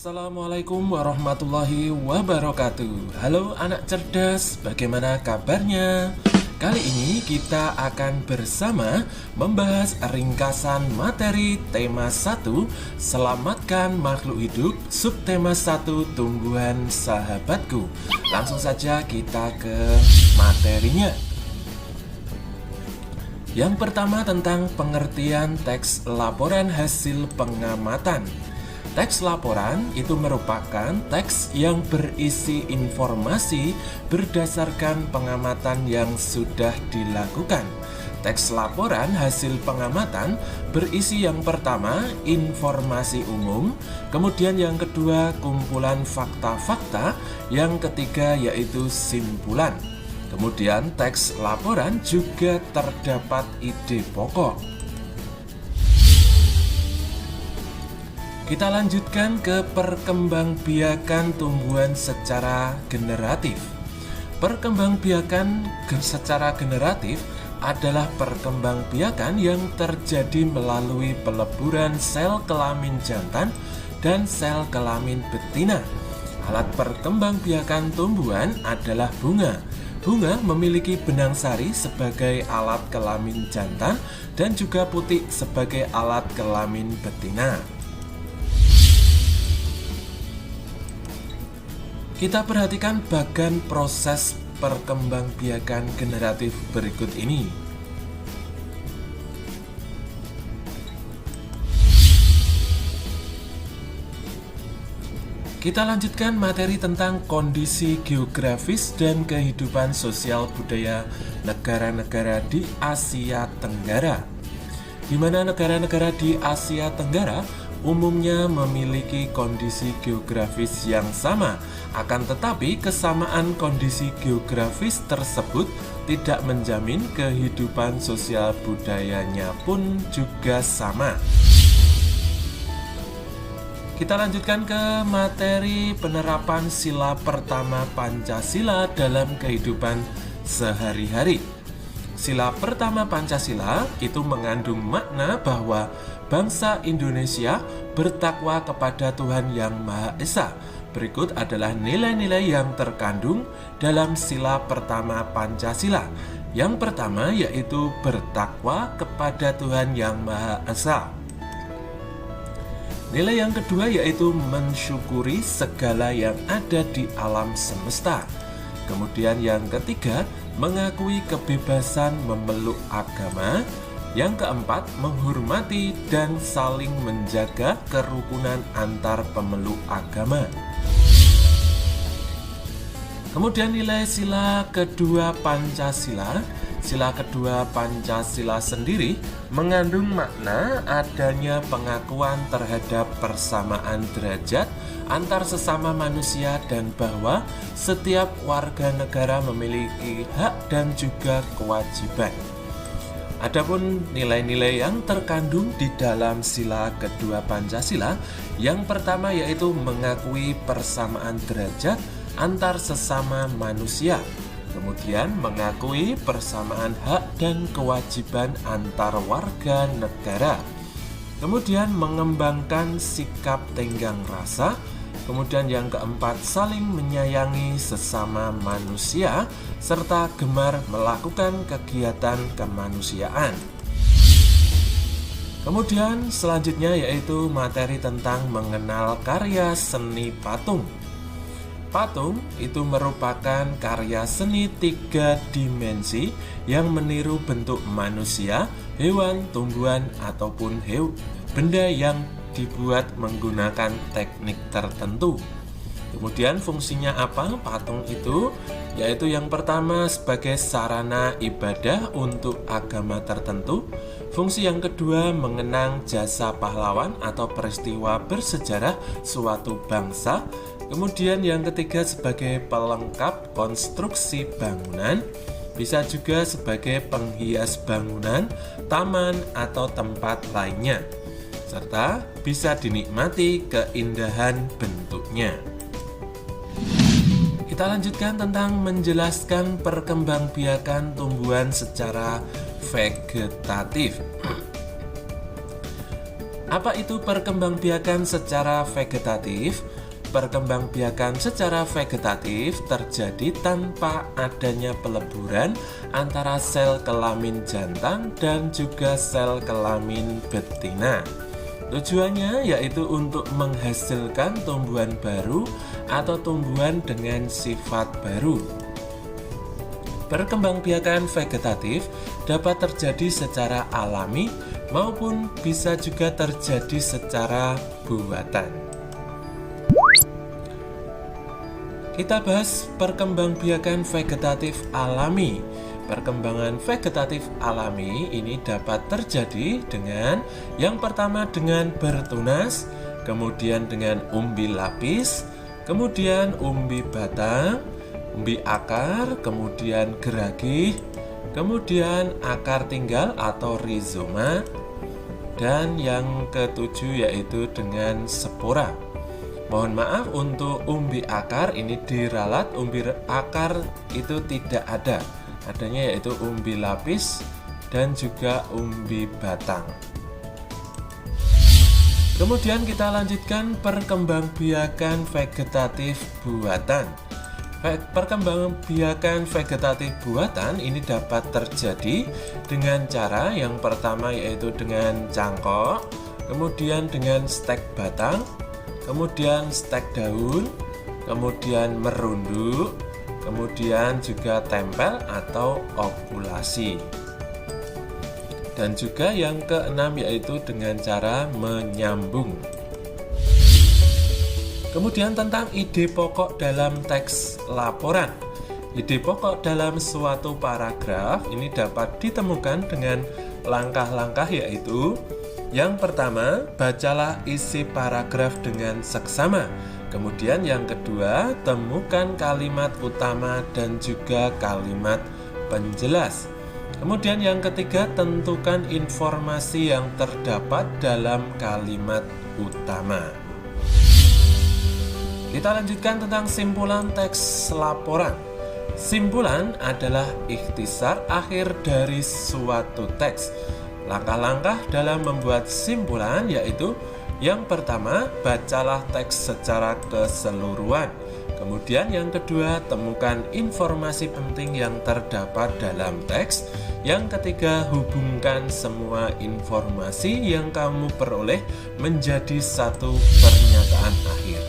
Assalamualaikum warahmatullahi wabarakatuh. Halo anak cerdas, bagaimana kabarnya? Kali ini kita akan bersama membahas ringkasan materi tema 1 Selamatkan makhluk hidup, subtema 1 tumbuhan sahabatku. Langsung saja kita ke materinya. Yang pertama tentang pengertian teks laporan hasil pengamatan. Teks laporan itu merupakan teks yang berisi informasi berdasarkan pengamatan yang sudah dilakukan. Teks laporan hasil pengamatan berisi yang pertama informasi umum, kemudian yang kedua kumpulan fakta-fakta, yang ketiga yaitu simpulan. Kemudian teks laporan juga terdapat ide pokok. Kita lanjutkan ke perkembangbiakan tumbuhan secara generatif. Perkembangbiakan secara generatif adalah perkembangbiakan yang terjadi melalui peleburan sel kelamin jantan dan sel kelamin betina. Alat perkembangbiakan tumbuhan adalah bunga. Bunga memiliki benang sari sebagai alat kelamin jantan dan juga putik sebagai alat kelamin betina. Kita perhatikan bagian proses perkembangbiakan generatif berikut ini. Kita lanjutkan materi tentang kondisi geografis dan kehidupan sosial budaya negara-negara di Asia Tenggara. Di mana negara-negara di Asia Tenggara umumnya memiliki kondisi geografis yang sama, akan tetapi kesamaan kondisi geografis tersebut tidak menjamin kehidupan sosial budayanya pun juga sama. Kita lanjutkan ke materi penerapan sila pertama Pancasila dalam kehidupan sehari-hari. Sila pertama Pancasila itu mengandung makna bahwa bangsa Indonesia bertakwa kepada Tuhan Yang Maha Esa. Berikut adalah nilai-nilai yang terkandung dalam sila pertama Pancasila. Yang pertama yaitu bertakwa kepada Tuhan Yang Maha Esa. Nilai yang kedua yaitu mensyukuri segala yang ada di alam semesta. Kemudian yang ketiga, mengakui kebebasan memeluk agama. Yang keempat, menghormati dan saling menjaga kerukunan antar pemeluk agama. Kemudian nilai sila kedua Pancasila. Sila kedua Pancasila sendiri mengandung makna adanya pengakuan terhadap persamaan derajat antar sesama manusia dan bahwa setiap warga negara memiliki hak dan juga kewajiban. Adapun nilai-nilai yang terkandung di dalam sila kedua Pancasila, yang pertama yaitu mengakui persamaan derajat antar sesama manusia. Kemudian mengakui persamaan hak dan kewajiban antar warga negara. Kemudian mengembangkan sikap tenggang rasa. Kemudian yang keempat, saling menyayangi sesama manusia serta gemar melakukan kegiatan kemanusiaan. Kemudian selanjutnya yaitu materi tentang mengenal karya seni patung. Patung itu merupakan karya seni 3 dimensi yang meniru bentuk manusia, hewan, tumbuhan, ataupun benda yang dibuat menggunakan teknik tertentu. Kemudian fungsinya apa patung itu? Yaitu yang pertama sebagai sarana ibadah untuk agama tertentu. Fungsi yang kedua mengenang jasa pahlawan atau peristiwa bersejarah suatu bangsa. Kemudian yang ketiga sebagai pelengkap konstruksi bangunan. Bisa juga sebagai penghias bangunan, taman, atau tempat lainnya. Serta bisa dinikmati keindahan bentuknya. Kita lanjutkan tentang menjelaskan perkembangbiakan tumbuhan secara vegetatif. Apa itu perkembangbiakan secara vegetatif? Perkembangbiakan secara vegetatif terjadi tanpa adanya peleburan antara sel kelamin jantan dan juga sel kelamin betina. Tujuannya yaitu untuk menghasilkan tumbuhan baru atau tumbuhan dengan sifat baru. Perkembangbiakan vegetatif dapat terjadi secara alami maupun bisa juga terjadi secara buatan. Kita bahas perkembangbiakan vegetatif alami. Perkembangan vegetatif alami ini dapat terjadi dengan yang pertama dengan bertunas, kemudian dengan umbi lapis, kemudian umbi batang, umbi akar, kemudian geragih, kemudian akar tinggal atau rizoma, dan yang ketujuh yaitu dengan spora. Mohon maaf untuk umbi akar ini diralat, umbi akar itu tidak ada. Adanya yaitu umbi lapis dan juga umbi batang. Kemudian kita lanjutkan perkembangbiakan vegetatif buatan. Perkembangbiakan vegetatif buatan ini dapat terjadi dengan cara yang pertama yaitu dengan cangkok, kemudian dengan stek batang, kemudian stek daun, kemudian merunduk, kemudian juga tempel atau ovulasi. Dan juga yang keenam yaitu dengan cara menyambung. Kemudian tentang ide pokok dalam teks laporan. Ide pokok dalam suatu paragraf ini dapat ditemukan dengan langkah-langkah yaitu yang pertama, bacalah isi paragraf dengan seksama. Kemudian yang kedua, temukan kalimat utama dan juga kalimat penjelas. Kemudian yang ketiga, tentukan informasi yang terdapat dalam kalimat utama. Kita lanjutkan tentang simpulan teks laporan. Simpulan adalah ikhtisar akhir dari suatu teks. Langkah-langkah dalam membuat simpulan yaitu yang pertama, bacalah teks secara keseluruhan. Kemudian yang kedua, temukan informasi penting yang terdapat dalam teks. Yang ketiga, hubungkan semua informasi yang kamu peroleh menjadi satu pernyataan akhir.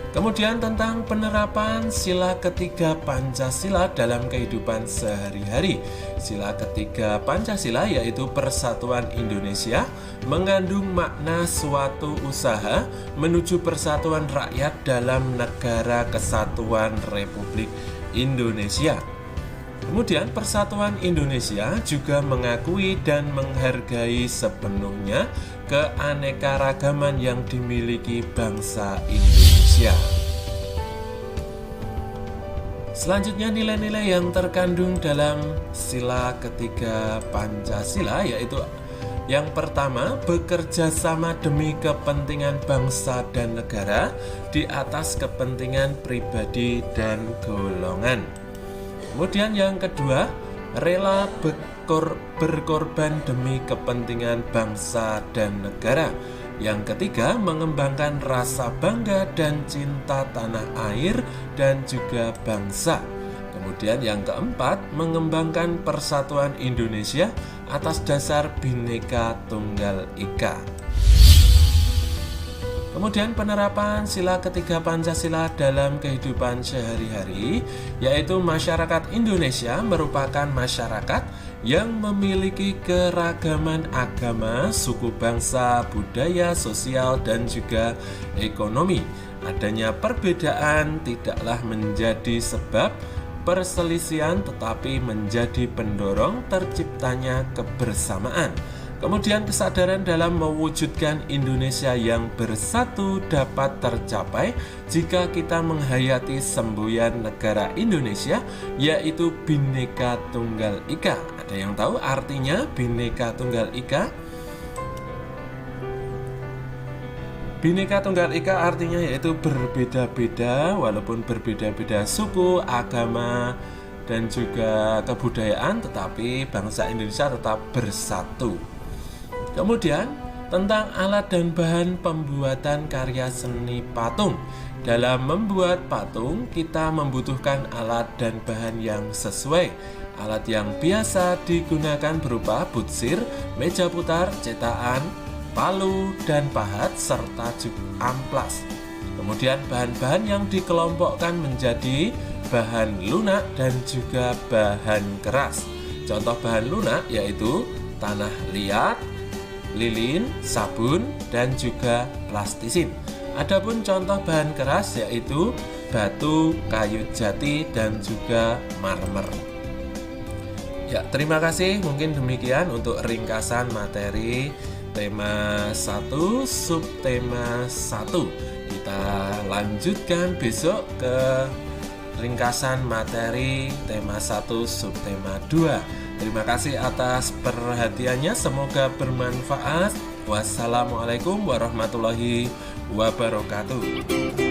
Kemudian tentang penerapan sila ketiga Pancasila dalam kehidupan sehari-hari. Sila ketiga Pancasila yaitu Persatuan Indonesia mengandung makna suatu usaha menuju persatuan rakyat dalam negara kesatuan Republik Indonesia. Kemudian Persatuan Indonesia juga mengakui dan menghargai sepenuhnya keanekaragaman yang dimiliki bangsa Indonesia. Selanjutnya nilai-nilai yang terkandung dalam sila ketiga Pancasila yaitu yang pertama, bekerja sama demi kepentingan bangsa dan negara di atas kepentingan pribadi dan golongan. Kemudian yang kedua, rela berkorban demi kepentingan bangsa dan negara. Yang ketiga, mengembangkan rasa bangga dan cinta tanah air dan juga bangsa. Kemudian yang keempat, mengembangkan persatuan Indonesia atas dasar Bhinneka Tunggal Ika. Kemudian penerapan sila ketiga Pancasila dalam kehidupan sehari-hari, yaitu masyarakat Indonesia merupakan masyarakat yang memiliki keragaman agama, suku bangsa, budaya, sosial, dan juga ekonomi. Adanya perbedaan tidaklah menjadi sebab perselisihan tetapi menjadi pendorong terciptanya kebersamaan. Kemudian kesadaran dalam mewujudkan Indonesia yang bersatu dapat tercapai jika kita menghayati semboyan negara Indonesia yaitu Bhinneka Tunggal Ika. Ada yang tahu artinya Bhinneka Tunggal Ika? Bhinneka Tunggal Ika artinya yaitu berbeda-beda walaupun berbeda-beda suku, agama, dan juga kebudayaan, tetapi bangsa Indonesia tetap bersatu. Kemudian tentang alat dan bahan pembuatan karya seni patung. Dalam membuat patung, kita membutuhkan alat dan bahan yang sesuai. Alat yang biasa digunakan berupa butsir, meja putar, cetakan, palu, dan pahat, serta juga amplas. Kemudian bahan-bahan yang dikelompokkan menjadi bahan lunak dan juga bahan keras. Contoh bahan lunak yaitu tanah liat, lilin, sabun, dan juga plastisin. Adapun contoh bahan keras yaitu batu, kayu jati, dan juga marmer. Ya, terima kasih. Mungkin demikian untuk ringkasan materi tema 1, subtema 1. Kita lanjutkan besok ke ringkasan materi tema 1, subtema 2. Terima kasih atas perhatiannya, semoga bermanfaat. Wassalamualaikum warahmatullahi wabarakatuh.